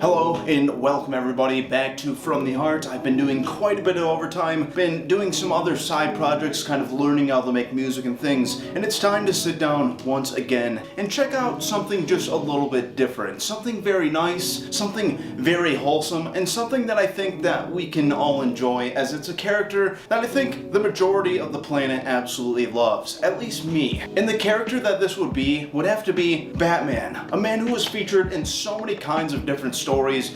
Hello and welcome everybody back to From the Heart. I've been doing quite a bit of overtime, been doing some other side projects, kind of learning how to make music and things, and it's time to sit down once again and check out something just a little bit different. Something very nice, something very wholesome, and something that I think that we can all enjoy, as it's a character that I think the majority of the planet absolutely loves, at least me. And the character that this would have to be Batman, a man who was featured in so many kinds of different stories,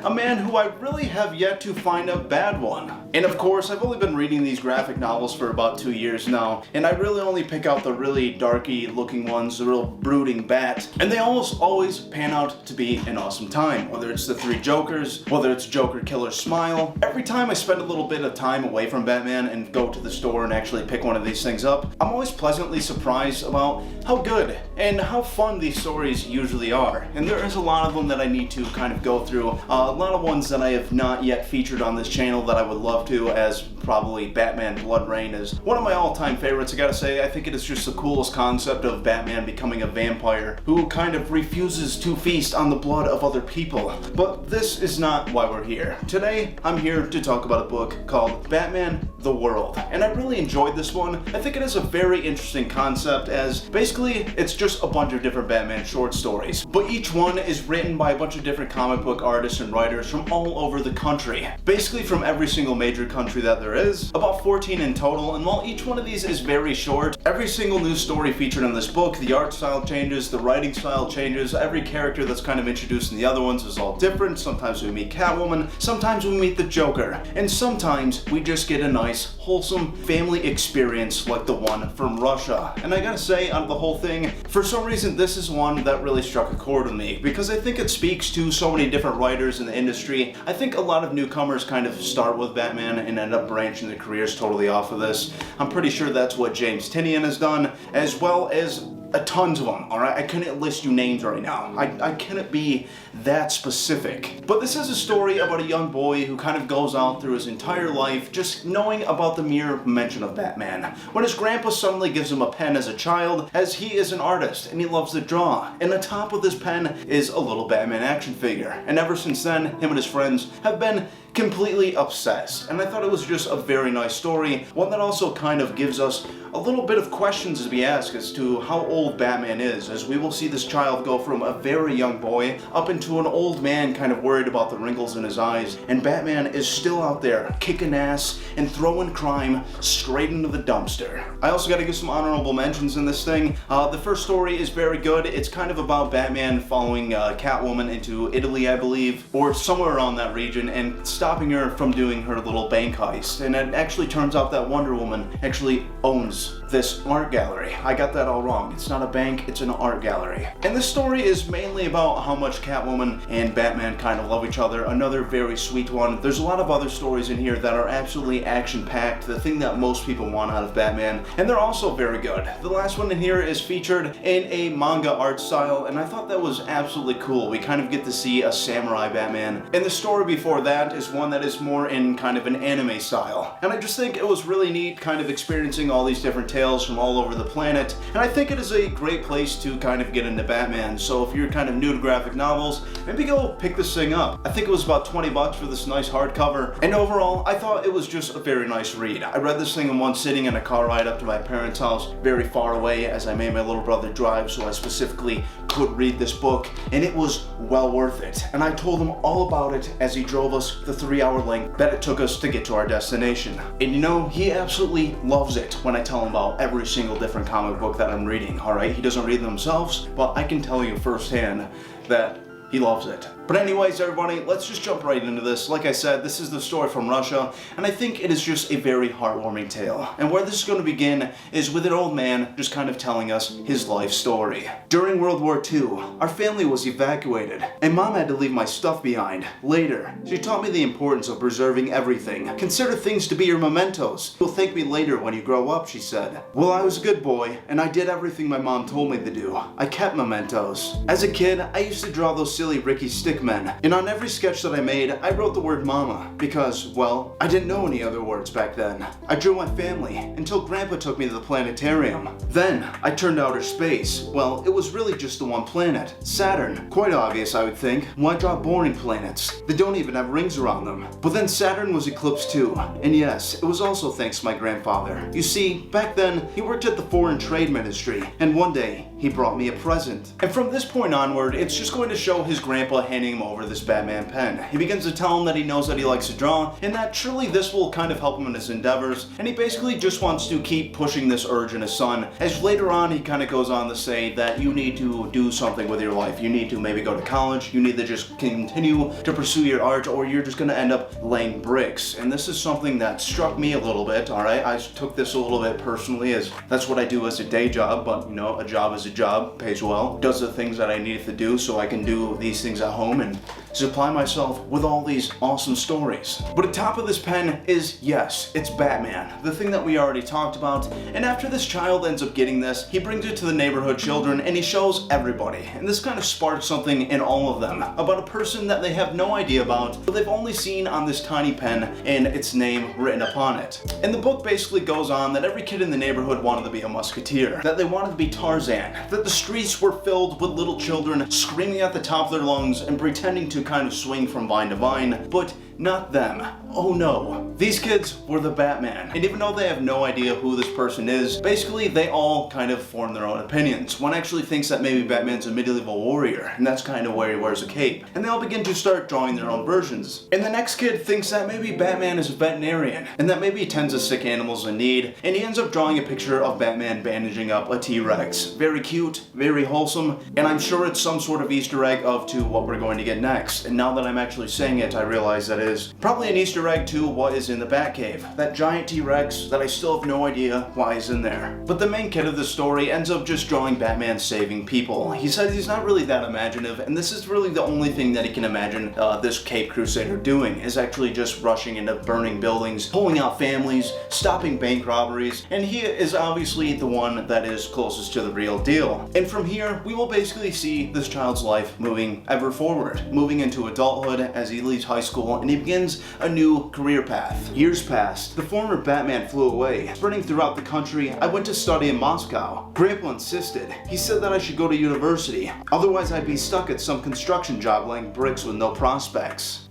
a man who I really have yet to find a bad one. And of course, I've only been reading these graphic novels for about 2 years now, and I really only pick out the really darky looking ones, the real brooding bat, and they almost always pan out to be an awesome time. Whether it's the Three Jokers, whether it's Joker Killer Smile, every time I spend a little bit of time away from Batman and go to the store and actually pick one of these things up, I'm always pleasantly surprised about how good and how fun these stories usually are. And there is a lot of them that I need to kind of go through. A lot of ones that I have not yet featured on this channel that I would love to, as probably Batman Blood Rain is one of my all-time favorites. I gotta say, I think it is just the coolest concept of Batman becoming a vampire who kind of refuses to feast on the blood of other people. But this is not why we're here. Today, I'm here to talk about a book called Batman the World, and I really enjoyed this one. I think it is a very interesting concept, as basically it's just a bunch of different Batman short stories, but each one is written by a bunch of different comic book artists and writers from all over the country, basically from every single major country that there is, about 14 in total. And while each one of these is very short, every single new story featured in this book, the art style changes, the writing style changes, every character that's kind of introduced in the other ones is all different. Sometimes we meet Catwoman, sometimes we meet the Joker, and sometimes we just get a nice, wholesome family experience like the one from Russia. And I gotta say, out of the whole thing, for some reason this is one that really struck a chord with me, because I think it speaks to so many different writers in the industry. I think a lot of newcomers kind of start with Batman and end up branching their careers totally off of this. I'm pretty sure that's what James Tynion has done, as well as tons of them, alright? I couldn't list you names right now. I couldn't be that specific. But this is a story about a young boy who kind of goes out through his entire life just knowing about the mere mention of Batman, when his grandpa suddenly gives him a pen as a child, as he is an artist and he loves to draw. And on top of this pen is a little Batman action figure. And ever since then, him and his friends have been completely obsessed. And I thought it was just a very nice story, one that also kind of gives us a little bit of questions to be asked as to how old Batman is, as we will see this child go from a very young boy up into an old man kind of worried about the wrinkles in his eyes, and Batman is still out there kicking ass and throwing crime straight into the dumpster. I also got to give some honorable mentions in this thing. The first story is very good. It's kind of about Batman following Catwoman into Italy, I believe, or somewhere around that region, and stopping her from doing her little bank heist. And it actually turns out that Wonder Woman actually owns this art gallery. I got that all wrong. It's not a bank, it's an art gallery. And this story is mainly about how much Catwoman and Batman kind of love each other. Another very sweet one. There's a lot of other stories in here that are absolutely action-packed, the thing that most people want out of Batman, and they're also very good. The last one in here is featured in a manga art style, and I thought that was absolutely cool. We kind of get to see a samurai Batman. And the story before that is one that is more in kind of an anime style. And I just think it was really neat kind of experiencing all these different tales from all over the planet, and I think it is a great place to kind of get into Batman. So if you're kind of new to graphic novels, maybe go pick this thing up. I think it was about 20 bucks for this nice hardcover, and overall I thought it was just a very nice read. I read this thing in one sitting in a car ride up to my parents' house, very far away, as I made my little brother drive, so I specifically could read this book, and it was well worth it. And I told him all about it as he drove us the 3-hour length that it took us to get to our destination. And you know, he absolutely loves it when I tell him about every single different comic book that I'm reading, alright? He doesn't read them himself, but I can tell you firsthand that he loves it. But anyways, everybody, let's just jump right into this. Like I said, this is the story from Russia, and I think it is just a very heartwarming tale. And where this is going to begin is with an old man just kind of telling us his life story. During World War II, our family was evacuated, and Mom had to leave my stuff behind. Later, she taught me the importance of preserving everything. Consider things to be your mementos. You'll thank me later when you grow up, she said. Well, I was a good boy, and I did everything my mom told me to do. I kept mementos. As a kid, I used to draw those silly Ricky stick stick men. And on every sketch that I made, I wrote the word mama because, well, I didn't know any other words back then. I drew my family until Grandpa took me to the planetarium. Then I turned to outer space. Well, it was really just the one planet, Saturn. Quite obvious, I would think. Why draw boring planets? They don't even have rings around them. But then Saturn was eclipsed too. And yes, it was also thanks to my grandfather. You see, back then, he worked at the Foreign Trade Ministry, and one day, he brought me a present. And from this point onward, it's just going to show his grandpa handing him over this Batman pen. He begins to tell him that he knows that he likes to draw, and that surely this will kind of help him in his endeavors, and he basically just wants to keep pushing this urge in his son, as later on he kind of goes on to say that you need to do something with your life. You need to maybe go to college, you need to just continue to pursue your art, or you're just going to end up laying bricks. And this is something that struck me a little bit, alright? I took this a little bit personally, as that's what I do as a day job, but you know, a job is a job, pays well, does the things that I needed to do so I can do these things at home and supply myself with all these awesome stories. But at top of this pen is, yes, it's Batman, the thing that we already talked about, and after this child ends up getting this, he brings it to the neighborhood children and he shows everybody, and this kind of sparks something in all of them about a person that they have no idea about, but they've only seen on this tiny pen and its name written upon it. And the book basically goes on that every kid in the neighborhood wanted to be a musketeer, that they wanted to be Tarzan, that the streets were filled with little children screaming at the top of their lungs and pretending to kind of swing from vine to vine, but not them. Oh no. These kids were the Batman. And even though they have no idea who this person is, basically they all kind of form their own opinions. One actually thinks that maybe Batman's a medieval warrior, and that's kind of where he wears a cape. And they all begin to start drawing their own versions. And the next kid thinks that maybe Batman is a veterinarian, and that maybe he tends to sick animals in need, and he ends up drawing a picture of Batman bandaging up a T-Rex. Very cute, very wholesome, and I'm sure it's some sort of Easter egg to what we're going to get next. And now that I'm actually saying it, I realize that is probably an Easter egg to what is in the Batcave. That giant T-Rex that I still have no idea why is in there. But the main kid of the story ends up just drawing Batman saving people. He says he's not really that imaginative, and this is really the only thing that he can imagine this Cape Crusader doing, is actually just rushing into burning buildings, pulling out families, stopping bank robberies, and he is obviously the one that is closest to the real deal. And from here, we will basically see this child's life moving ever forward, moving into adulthood as he leaves high school and he begins a new career path. Years passed. The former Batman flew away. Spreading throughout the country, I went to study in Moscow. Grandpa insisted. He said that I should go to university. Otherwise, I'd be stuck at some construction job laying bricks with no prospects.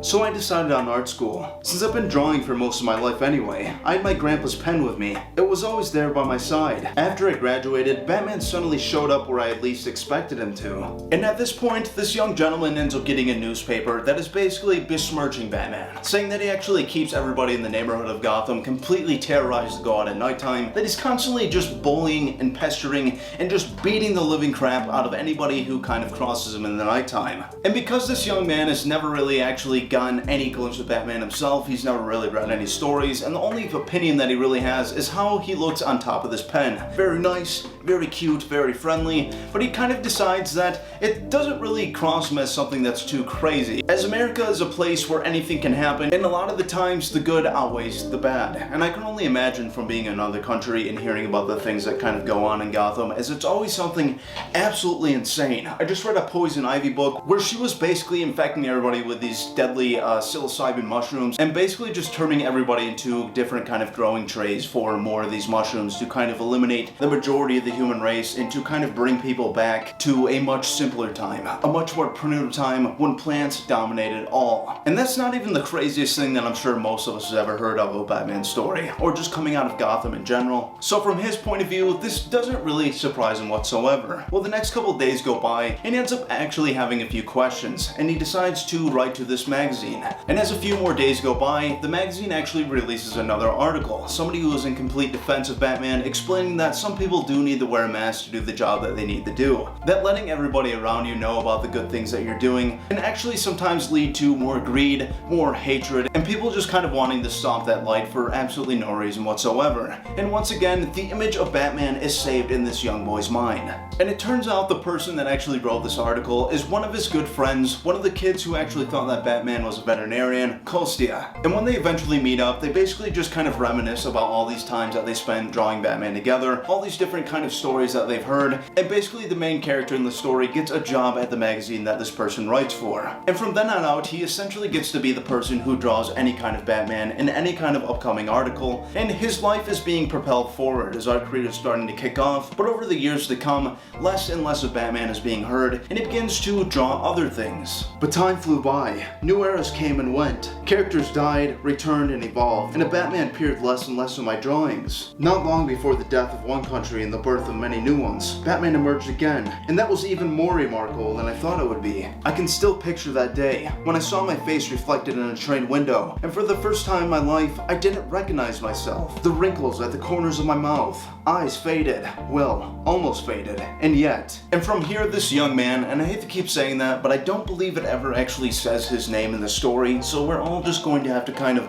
So I decided on art school. Since I've been drawing for most of my life anyway, I had my grandpa's pen with me. It was always there by my side. After I graduated, Batman suddenly showed up where I at least expected him to. And at this point, this young gentleman ends up getting a newspaper that is basically besmirching Batman, saying that he actually keeps everybody in the neighborhood of Gotham completely terrorized to go out at nighttime, that he's constantly just bullying and pestering and just beating the living crap out of anybody who kind of crosses him in the nighttime. And because this young man has never really actually gotten any glimpse of Batman himself, he's never really read any stories, and the only opinion that he really has is how he looks on top of this pen. Very nice, very cute, very friendly, but he kind of decides that it doesn't really cross him as something that's too crazy, as America is a place where anything can happen, and a lot of the times the good outweighs the bad. And I can only imagine from being in another country and hearing about the things that kind of go on in Gotham, as it's always something absolutely insane. I just read a Poison Ivy book where she was basically infecting everybody with these deadly psilocybin mushrooms and basically just turning everybody into different kind of growing trays for more of these mushrooms to kind of eliminate the majority of the human race and to kind of bring people back to a much simpler time, a much more primitive time when plants dominated all. And that's not even the craziest thing that I'm sure most of us has ever heard of a Batman story, or just coming out of Gotham in general. So from his point of view, this doesn't really surprise him whatsoever. Well, the next couple days go by and he ends up actually having a few questions, and he decides to write to this magazine. And as a few more days go by, the magazine actually releases another article. Somebody who is in complete defense of Batman, explaining that some people do need to wear a mask to do the job that they need to do. That letting everybody around you know about the good things that you're doing can actually sometimes lead to more greed, more hatred, and people just kind of wanting to stomp that light for absolutely no reason whatsoever. And once again, the image of Batman is saved in this young boy's mind. And it turns out the person that actually wrote this article is one of his good friends, one of the kids who actually thought that Batman Batman was a veterinarian, Kostya. And when they eventually meet up, they basically just kind of reminisce about all these times that they spent drawing Batman together, all these different kind of stories that they've heard, and basically the main character in the story gets a job at the magazine that this person writes for. And from then on out, he essentially gets to be the person who draws any kind of Batman in any kind of upcoming article, and his life is being propelled forward as our career is starting to kick off, but over the years to come, less and less of Batman is being heard, and he begins to draw other things. But time flew by, new eras came and went, characters died, returned, and evolved, and a Batman appeared less and less in my drawings. Not long before the death of one country and the birth of many new ones, Batman emerged again, and that was even more remarkable than I thought it would be. I can still picture that day, when I saw my face reflected in a train window, and for the first time in my life, I didn't recognize myself. The wrinkles at the corners of my mouth, eyes faded, well, almost faded, and yet. And from here, this young man, and I hate to keep saying that, but I don't believe it ever actually says his name in the story, so we're all just going to have to kind of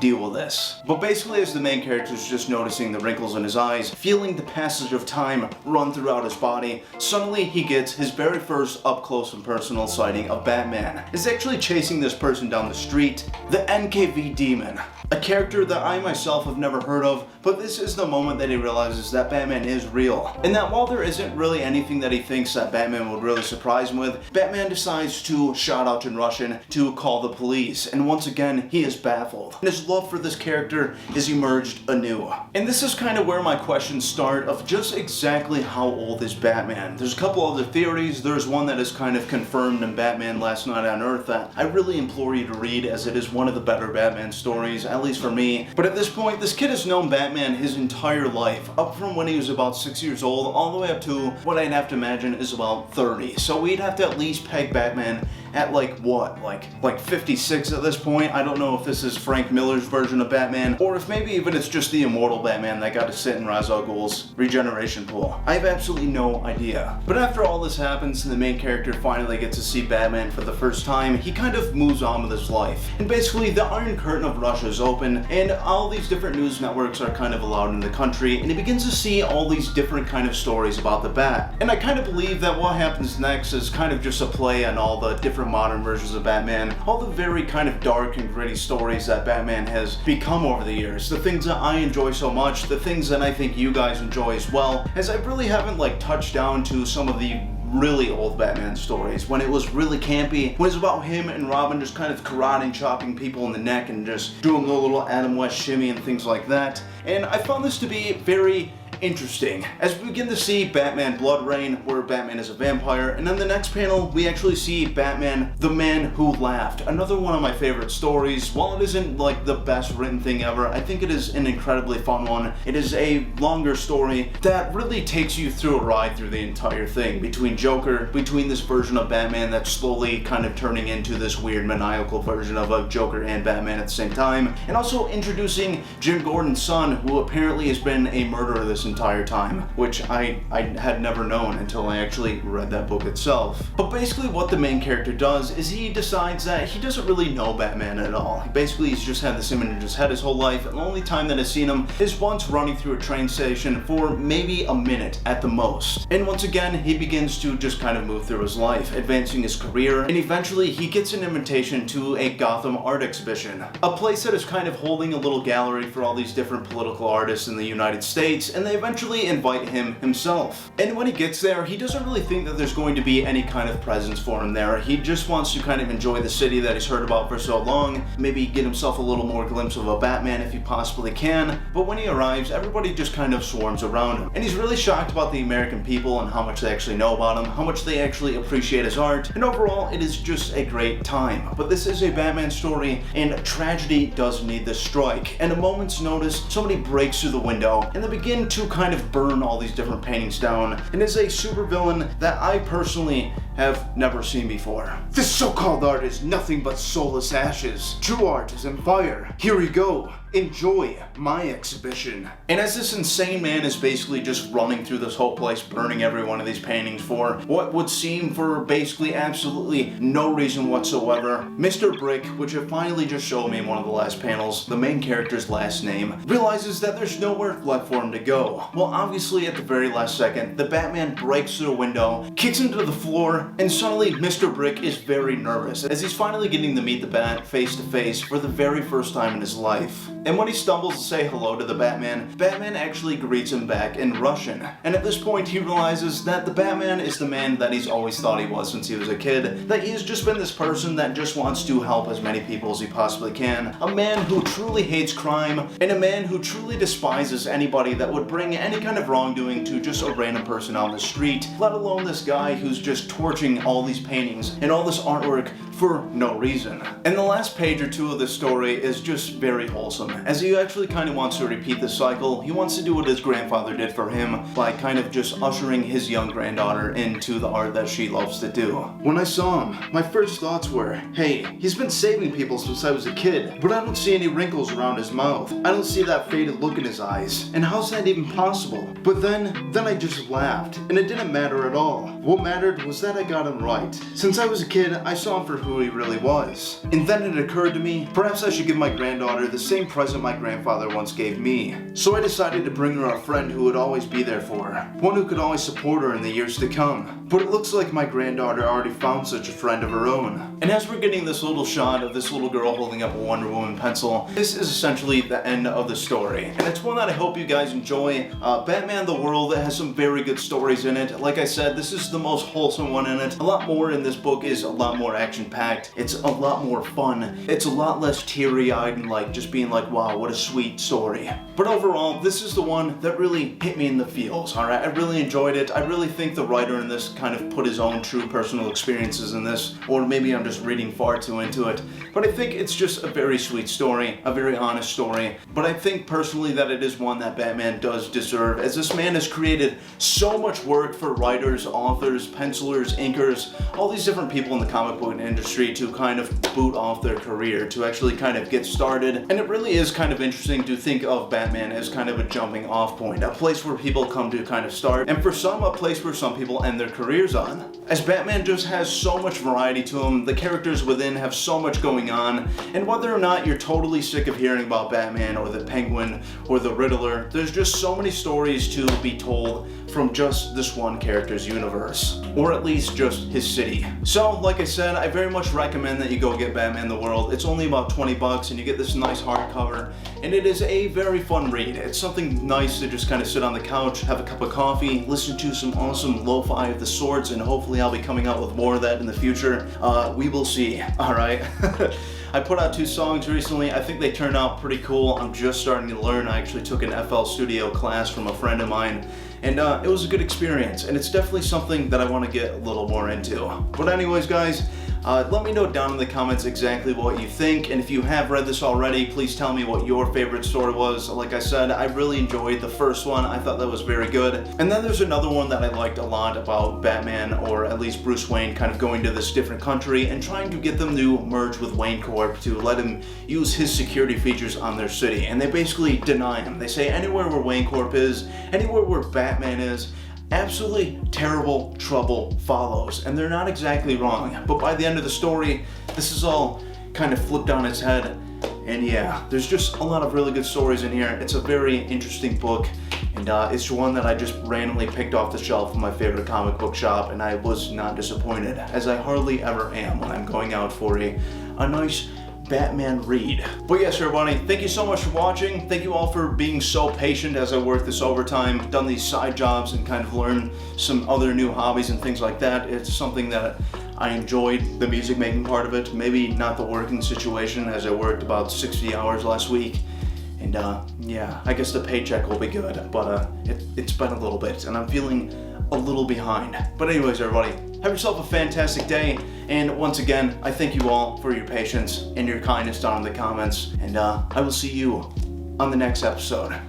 deal with this. But basically, as the main character is just noticing the wrinkles in his eyes, feeling the passage of time run throughout his body, suddenly he gets his very first up-close and personal sighting of Batman. He's actually chasing this person down the street, the NKV Demon. A character that I myself have never heard of, but this is the moment that he realizes that Batman is real. And that while there isn't really anything that he thinks that Batman would really surprise him with, Batman decides to shout out in Russian to call the police, and once again, he is baffled. And his love for this character is emerged anew. And this is kind of where my questions start of just exactly how old is Batman. There's a couple other theories. There's one that is kind of confirmed in Batman Last Night on Earth that I really implore you to read, as it is one of the better Batman stories, at least for me. But at this point, this kid has known Batman his entire life, up from when he was about 6 years old, all the way up to what I'd have to imagine is about 30. So we'd have to at least peg Batman at like what? Like 56 at this point? I don't know if this is Frank Miller's version of Batman, or if maybe even it's just the immortal Batman that got to sit in Ra's al Ghul's regeneration pool. I have absolutely no idea. But after all this happens and the main character finally gets to see Batman for the first time, he kind of moves on with his life. And basically the Iron Curtain of Russia is open, and all these different news networks are kind of allowed in the country, and he begins to see all these different kind of stories about the Bat. And I kind of believe that what happens next is kind of just a play on all the different modern versions of Batman, all the very kind of dark and gritty stories that Batman has become over the years, the things that I enjoy so much, the things that I think you guys enjoy as well, as I really haven't like touched down to some of the really old Batman stories, when it was really campy, when it was about him and Robin just kind of karate chopping people in the neck and just doing the little Adam West shimmy and things like that. And I found this to be very interesting, as we begin to see Batman Blood Rain, where Batman is a vampire, and in the next panel we actually see Batman the Man Who Laughed, another one of my favorite stories. While it isn't like the best written thing ever, I think it is an incredibly fun one. It is a longer story that really takes you through a ride through the entire thing, between Joker, between this version of Batman that's slowly kind of turning into this weird maniacal version of a Joker and Batman at the same time, and also introducing Jim Gordon's son, who apparently has been a murderer this entire time, which I had never known until I actually read that book itself. But basically what the main character does is he decides that he doesn't really know Batman at all. Basically he's just had this image in his head his whole life, and the only time that I've seen him is once running through a train station for maybe a minute at the most. And once again he begins to just kind of move through his life, advancing his career, and eventually he gets an invitation to a Gotham art exhibition, a place that is kind of holding a little gallery for all these different political artists in the United States, and they eventually invite him himself. And when he gets there, he doesn't really think that there's going to be any kind of presence for him there. He just wants to kind of enjoy the city that he's heard about for so long, maybe get himself a little more glimpse of a Batman if he possibly can. But when he arrives, everybody just kind of swarms around him, and he's really shocked about the American people and how much they actually know about him, how much they actually appreciate his art, and overall it is just a great time. But this is a Batman story, and tragedy does need the strike. And a moment's notice, somebody breaks through the window, and they begin to kind of burn all these different paintings down, and is a supervillain that I personally have never seen before. This so-called art is nothing but soulless ashes. True art is in fire. Here we go. enjoy my exhibition. And as this insane man is basically just running through this whole place, burning every one of these paintings for what would seem for basically absolutely no reason whatsoever, Mr. Brick, which it finally just showed me in one of the last panels, the main character's last name, realizes that there's nowhere left for him to go. Well, obviously at the very last second, the Batman breaks through the window, kicks him to the floor, and suddenly Mr. Brick is very nervous as he's finally getting to meet the Bat face to face for the very first time in his life. And when he stumbles to say hello to the Batman, Batman actually greets him back in Russian. And at this point he realizes that the Batman is the man that he's always thought he was since he was a kid, that he's just been this person that just wants to help as many people as he possibly can, a man who truly hates crime, and a man who truly despises anybody that would bring any kind of wrongdoing to just a random person on the street, let alone this guy who's just torching all these paintings and all this artwork for no reason. And the last page or two of this story is just very wholesome, as he actually kind of wants to repeat the cycle. He wants to do what his grandfather did for him by kind of just ushering his young granddaughter into the art that she loves to do. When I saw him, my first thoughts were, hey, he's been saving people since I was a kid, but I don't see any wrinkles around his mouth. I don't see that faded look in his eyes. And how's that even possible? But then I just laughed, and it didn't matter at all. What mattered was that I got him right. Since I was a kid, I saw him for who he really was. And then it occurred to me, perhaps I should give my granddaughter the same present my grandfather once gave me. So I decided to bring her a friend who would always be there for her, one who could always support her in the years to come. But it looks like my granddaughter already found such a friend of her own. And as we're getting this little shot of this little girl holding up a Wonder Woman pencil, this is essentially the end of the story. And it's one that I hope you guys enjoy. Batman the World has some very good stories in it. Like I said, this is the most wholesome one in it. A lot more in this book is a lot more action-packed. It's a lot more fun. It's a lot less teary-eyed and like just being like, wow, what a sweet story. But overall, this is the one that really hit me in the feels, alright? I really enjoyed it. I really think the writer in this kind of put his own true personal experiences in this, or maybe I'm just reading far too into it. But I think it's just a very sweet story, a very honest story. But I think personally that it is one that Batman does deserve, as this man has created so much work for writers, authors, pencilers, inkers, all these different people in the comic book industry to kind of boot off their career, to actually kind of get started. And it really is kind of interesting to think of Batman as kind of a jumping off point, a place where people come to kind of start, and for some, a place where some people end their careers on. As Batman just has so much variety to him, the characters within have so much going on, and whether or not you're totally sick of hearing about Batman or the Penguin or the Riddler, there's just so many stories to be told from just this one character's universe, or at least just his city. So, like I said, I very much recommend that you go get Batman the World. It's only about 20 bucks and you get this nice hardcover, and it is a very fun read. It's something nice to just kind of sit on the couch, have a cup of coffee, listen to some awesome lo-fi of the sorts, and hopefully I'll be coming out with more of that in the future. We will see, alright? I put out 2 songs recently. I think they turned out pretty cool. I'm just starting to learn. I actually took an FL Studio class from a friend of mine, and it was a good experience, and it's definitely something that I want to get a little more into. But anyways, guys, let me know down in the comments exactly what you think, and if you have read this already, please tell me what your favorite story was. Like I said, I really enjoyed the first one. I thought that was very good. And then there's another one that I liked a lot about Batman, or at least Bruce Wayne, kind of going to this different country and trying to get them to merge with Wayne Corp to let him use his security features on their city. And they basically deny him. They say anywhere where Wayne Corp is, anywhere where Batman is, absolutely terrible trouble follows, and they're not exactly wrong. But by the end of the story, this is all kind of flipped on its head, and yeah, there's just a lot of really good stories in here. It's a very interesting book, and it's one that I just randomly picked off the shelf from my favorite comic book shop, and I was not disappointed, as I hardly ever am when I'm going out for a nice Batman read. But yes, everybody, thank you so much for watching. Thank you all for being so patient as I work this overtime, done these side jobs, and kind of learned some other new hobbies and things like that. It's something that I enjoyed, the music making part of it. Maybe not the working situation, as I worked about 60 hours last week. And yeah, I guess the paycheck will be good, but it's been a little bit, and I'm feeling a little behind. But anyways, everybody, have yourself a fantastic day, and once again, I thank you all for your patience and your kindness down in the comments, and I will see you on the next episode.